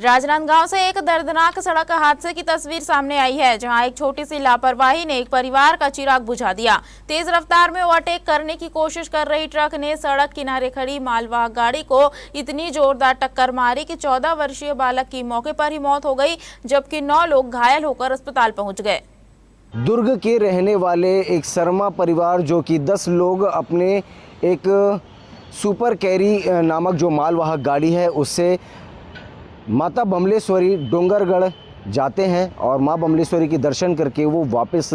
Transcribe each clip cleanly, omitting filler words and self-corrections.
राजनांदगांव से एक दर्दनाक सड़क हादसे की तस्वीर सामने आई है, जहां एक छोटी सी लापरवाही ने एक परिवार का चिराग बुझा दिया। तेज रफ्तार में ओवरटेक करने की कोशिश कर रही ट्रक ने सड़क किनारे खड़ी मालवाहक गाड़ी को इतनी जोरदार टक्कर मारी कि 14 वर्षीय बालक की मौके पर ही मौत हो गई, जबकि 9 लोग घायल होकर अस्पताल पहुंच गए। दुर्ग के रहने वाले एक शर्मा परिवार, जो कि 10 लोग अपने एक सुपर कैरी नामक जो मालवाहक गाड़ी है उससे माता बमलेश्वरी डोंगरगढ़ जाते हैं और माँ बमलेश्वरी के दर्शन करके वो वापस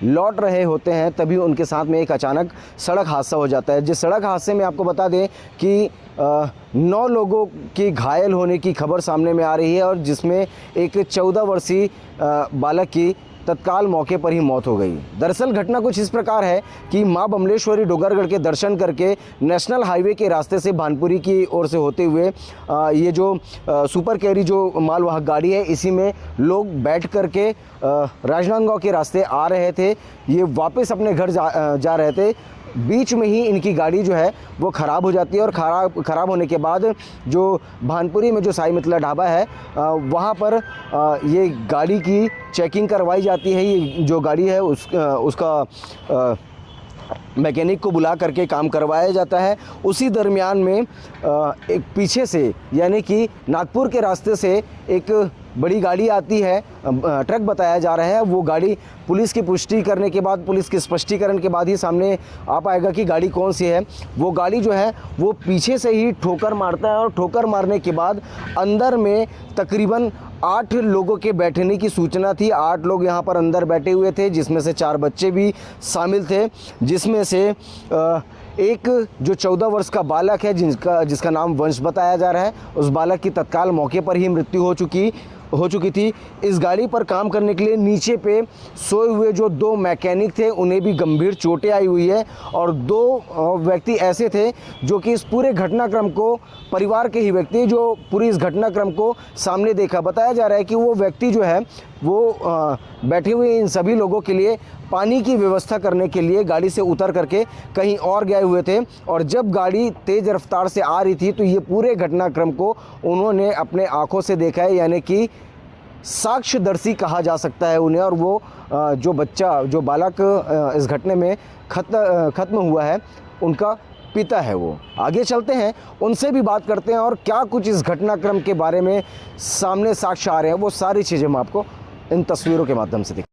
लौट रहे होते हैं। तभी उनके साथ में एक अचानक सड़क हादसा हो जाता है। जिस सड़क हादसे में आपको बता दें कि 9 लोगों की घायल होने की खबर सामने में आ रही है और जिसमें एक 14 वर्षीय बालक की तत्काल मौके पर ही मौत हो गई। दरअसल घटना कुछ इस प्रकार है कि मां बमलेश्वरी डोंगरगढ़ के दर्शन करके नेशनल हाईवे के रास्ते से भानपुरी की ओर से होते हुए ये जो सुपर कैरी जो मालवाहक गाड़ी है, इसी में लोग बैठ करके राजनांदगांव के रास्ते आ रहे थे। ये वापस अपने घर जा रहे थे। बीच में ही इनकी गाड़ी जो है वो ख़राब हो जाती है और ख़राब होने के बाद जो भानपुरी में जो साई मिथिला ढाबा है वहाँ पर ये गाड़ी की चेकिंग करवाई जाती है। ये जो गाड़ी है उसका मैकेनिक को बुला करके काम करवाया जाता है। उसी दरमियान में एक पीछे से यानी कि नागपुर के रास्ते से एक बड़ी गाड़ी आती है, ट्रक बताया जा रहा है। वो गाड़ी पुलिस की पुष्टि करने के बाद, पुलिस के स्पष्टीकरण के बाद ही सामने आ पाएगा कि गाड़ी कौन सी है। वो गाड़ी जो है वो पीछे से ही ठोकर मारता है और ठोकर मारने के बाद अंदर में तकरीबन 8 लोगों के बैठने की सूचना थी। 8 लोग यहाँ पर अंदर बैठे हुए थे, जिसमें से 4 बच्चे भी शामिल थे, जिसमें से एक जो 14 वर्ष का बालक है जिसका नाम वंश बताया जा रहा है, उस बालक की तत्काल मौके पर ही मृत्यु हो चुकी थी। इस गाड़ी पर काम करने के लिए नीचे पे सोए हुए जो 2 मैकेनिक थे, उन्हें भी गंभीर चोटें आई हुई है और 2 व्यक्ति ऐसे थे जो कि इस पूरे घटनाक्रम को, परिवार के ही व्यक्ति जो पूरी इस घटनाक्रम को सामने देखा। बताया जा रहा है कि वो व्यक्ति जो है वो बैठे हुए इन सभी लोगों के लिए पानी की व्यवस्था करने के लिए गाड़ी से उतर करके कहीं और गए हुए थे और जब गाड़ी तेज़ रफ्तार से आ रही थी तो ये पूरे घटनाक्रम को उन्होंने अपने आंखों से देखा है, यानी कि साक्ष्यदर्शी कहा जा सकता है उन्हें। और वो जो बालक इस घटना में खत्म हुआ है, उनका पिता है। वो आगे चलते हैं, उनसे भी बात करते हैं और क्या कुछ इस घटनाक्रम के बारे में सामने साक्ष्य आ रहे हैं, वो सारी चीज़ें हम आपको इन तस्वीरों के माध्यम से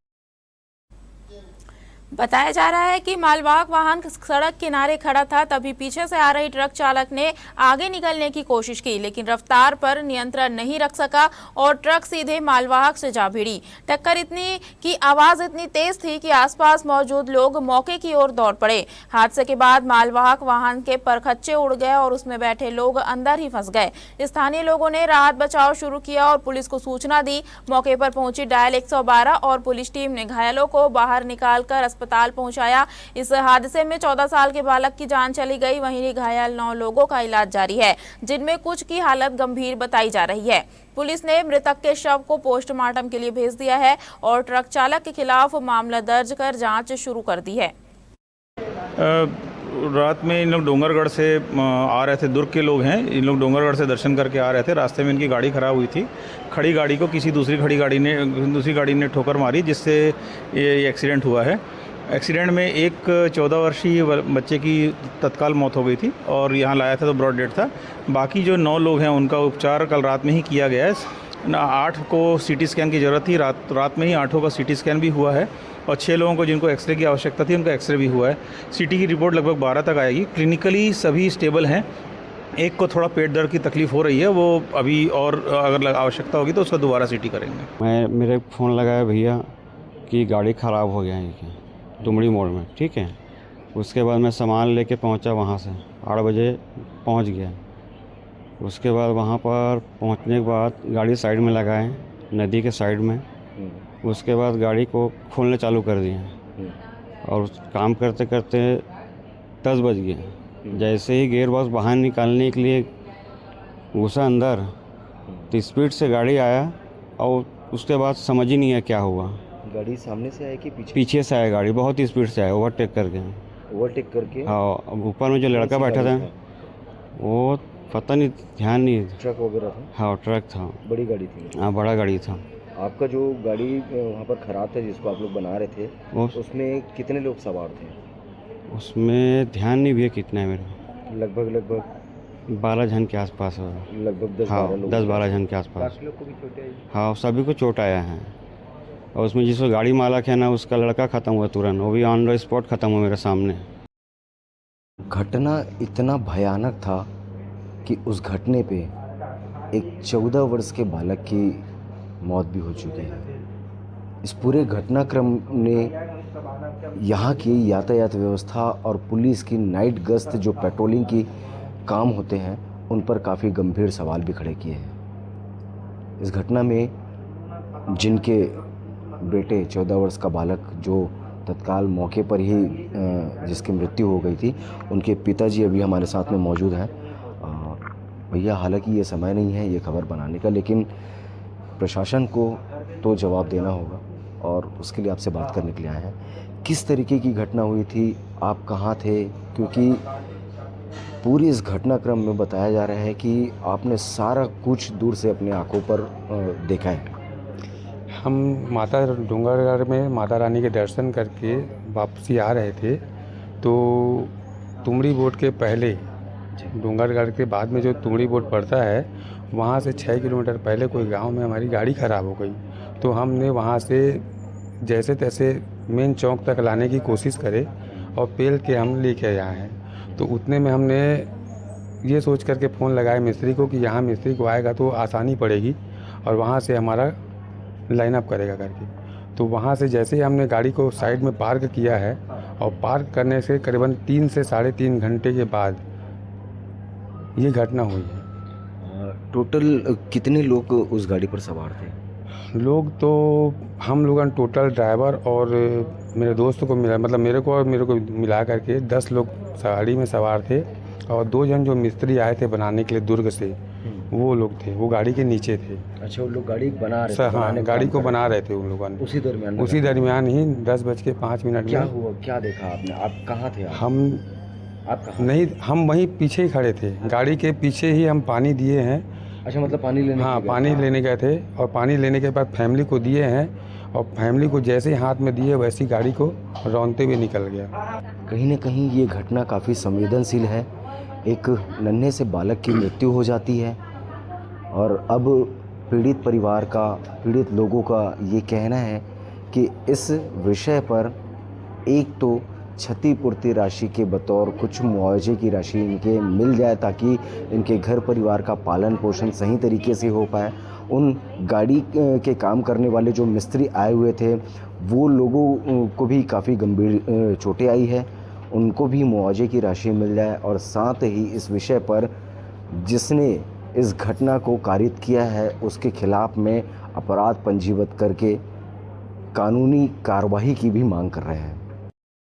बताया जा रहा है कि मालवाहक वाहन सड़क किनारे खड़ा था, तभी पीछे से आ रही ट्रक चालक ने आगे निकलने की कोशिश की, लेकिन रफ्तार पर नियंत्रण नहीं रख सका और ट्रक सीधे मालवाहक से जा भिड़ी। टक्कर इतनी की आवाज इतनी तेज थी कि आसपास मौजूद लोग मौके की ओर दौड़ पड़े। हादसे के बाद मालवाहक वाहन के परखच्चे उड़ गए और उसमें बैठे लोग अंदर ही फंस गए। स्थानीय लोगों ने राहत बचाव शुरू किया और पुलिस को सूचना दी। मौके पर पहुंची डायल 112 और पुलिस टीम ने घायलों को बाहर निकालकर अस्पताल पहुंचाया। इस हादसे में 14 साल के बालक की जान चली गई, वहीं घायल 9 लोगों का इलाज जारी है, जिनमें कुछ की हालत गंभीर बताई जा रही है। पुलिस ने मृतक के शव को पोस्टमार्टम के लिए भेज दिया है और ट्रक चालक के खिलाफ मामला दर्ज कर जांच शुरू कर दी है। रात में इन लोग डोंगरगढ़ से आ रहे थे, दुर्ग के लोग हैं। इन लोग डोंगरगढ़ से दर्शन करके आ रहे थे। रास्ते में इनकी गाड़ी खराब हुई थी। खड़ी गाड़ी को किसी दूसरी गाड़ी ने ठोकर मारी, जिससे ये एक्सीडेंट हुआ है। एक्सीडेंट में एक 14 वर्षीय बच्चे की तत्काल मौत हो गई थी और यहाँ लाया था तो ब्रॉड डेड था। बाकी जो 9 लोग हैं उनका उपचार कल रात में ही किया गया है। 8 को सीटी स्कैन की ज़रूरत थी, रात में ही 8 का सीटी स्कैन भी हुआ है और 6 लोगों को जिनको एक्सरे की आवश्यकता थी उनका एक्सरे भी हुआ है। सीटी की रिपोर्ट लगभग 12 तक आएगी। क्लिनिकली सभी स्टेबल हैं। एक को थोड़ा पेट दर्द की तकलीफ हो रही है, वो अभी और अगर आवश्यकता होगी तो उसका दोबारा सीटी करेंगे। मेरे फ़ोन लगाया भैया कि गाड़ी ख़राब हो गया है दुमड़ी मोड़ में, ठीक है। उसके बाद मैं सामान लेके पहुंचा, वहां से 8 बजे पहुंच गया। उसके बाद वहां पर पहुंचने के बाद गाड़ी साइड में लगाए, नदी के साइड में। उसके बाद गाड़ी को खोलने चालू कर दिए और काम करते करते 10 बज गए। जैसे ही गियर बॉक्स बाहर निकालने के लिए घुसा अंदर, तो स्पीड से गाड़ी आया और उसके बाद समझ ही नहीं आया क्या हुआ। गाड़ी सामने से आया कि पीछे से आया, गाड़ी बहुत ही स्पीड से आया, ओवरटेक करके। हाँ, ऊपर में जो लड़का बैठा था वो पता नहीं, ध्यान नहीं। ट्रक वगैरह था? हाँ ट्रक था। बड़ी गाड़ी थी? हाँ बड़ा गाड़ी था। आपका जो गाड़ी वहाँ पर ख़राब था जिसको आप लोग बना रहे थे, वो उसमें कितने लोग सवार थे? उसमें ध्यान नहीं भैया कितना है मेरा। लगभग 12 जन के आसपास है। लगभग 10-12 हाँ लोग। 10-12 जन के आसपास। बाकी लोग को भी चोटें आई? हाँ सभी को चोट आया है। और उसमें जिसको गाड़ी मालक है ना, उसका लड़का ख़त्म हुआ तुरंत, वो भी ऑन द स्पॉट ख़त्म हुआ मेरे सामने। घटना इतना भयानक था कि उस घटने पे एक 14 वर्ष के बालक की मौत भी हो चुकी है। इस पूरे घटनाक्रम ने यहाँ की यातायात व्यवस्था और पुलिस की नाइट गश्त जो पेट्रोलिंग की काम होते हैं उन पर काफ़ी गंभीर सवाल भी खड़े किए हैं। इस घटना में जिनके बेटे 14 वर्ष का बालक जो तत्काल मौके पर ही जिसकी मृत्यु हो गई थी, उनके पिताजी अभी हमारे साथ में मौजूद हैं। भैया, हालांकि ये समय नहीं है ये खबर बनाने का, लेकिन प्रशासन को तो जवाब देना होगा और उसके लिए आपसे बात करने के लिए आए हैं। किस तरीके की घटना हुई थी, आप कहाँ थे? क्योंकि पूरी इस घटनाक्रम में बताया जा रहा है कि आपने सारा कुछ दूर से अपने आंखों पर देखा है। हम माता डोंगरगढ़ में माता रानी के दर्शन करके वापसी आ रहे थे, तो तुमड़ी बोर्ड के पहले, डोंगरगढ़ के बाद में जो तुमड़ी बोर्ड पड़ता है, वहाँ से 6 किलोमीटर पहले कोई गांव में हमारी गाड़ी ख़राब हो गई। तो हमने वहाँ से जैसे तैसे मेन चौक तक लाने की कोशिश करे और पेल के हम लेके आए हैं। तो उतने में हमने ये सोच करके फ़ोन लगाया मिस्त्री को कि यहाँ मिस्त्री को आएगा तो आसानी पड़ेगी और वहाँ से हमारा लाइन अप करेगा करके। तो वहाँ से जैसे ही हमने गाड़ी को साइड में पार्क किया है और पार्क करने से करीबन 3 से 3.5 घंटे के बाद ये घटना हुई है। टोटल कितने लोग उस गाड़ी पर सवार थे? लोग तो हम लोग टोटल ड्राइवर और मेरे दोस्त को मिला, मतलब मेरे को मिला करके 10 लोग गाड़ी में सवार थे और 2 जन जो मिस्त्री आए थे बनाने के लिए दुर्ग से, वो लोग थे, वो गाड़ी के नीचे थे। अच्छा, वो लोग गाड़ी बना रहे थे? हाँ, गाड़ी को बना रहे थे उन लोगों ने। उसी दरमियान ही 10:05 में क्या हुआ, क्या देखा आपने? आप कहाँ थे? आप कहाँ? नहीं, हम वहीं पीछे ही खड़े थे, गाड़ी के पीछे ही हम पानी दिए हैं। अच्छा, मतलब पानी लेने? हाँ, पानी लेने गए थे और पानी लेने के बाद फैमिली को दिए हैं और फैमिली को जैसे ही हाथ में दिए वैसी गाड़ी को रौंदते हुए निकल गया। कहीं न कहीं ये घटना काफ़ी संवेदनशील है। एक नन्हे से बालक की मृत्यु हो जाती है और अब पीड़ित परिवार का, पीड़ित लोगों का ये कहना है कि इस विषय पर एक तो क्षतिपूर्ति राशि के बतौर कुछ मुआवजे की राशि इनके मिल जाए ताकि इनके घर परिवार का पालन पोषण सही तरीके से हो पाए। उन गाड़ी के काम करने वाले जो मिस्त्री आए हुए थे वो लोगों को भी काफ़ी गंभीर चोटें आई है, उनको भी मुआवजे की राशि मिल जाए और साथ ही इस विषय पर जिसने इस घटना को कारित किया है उसके खिलाफ में अपराध पंजीबद्ध करके कानूनी कार्रवाई की भी मांग कर रहे हैं।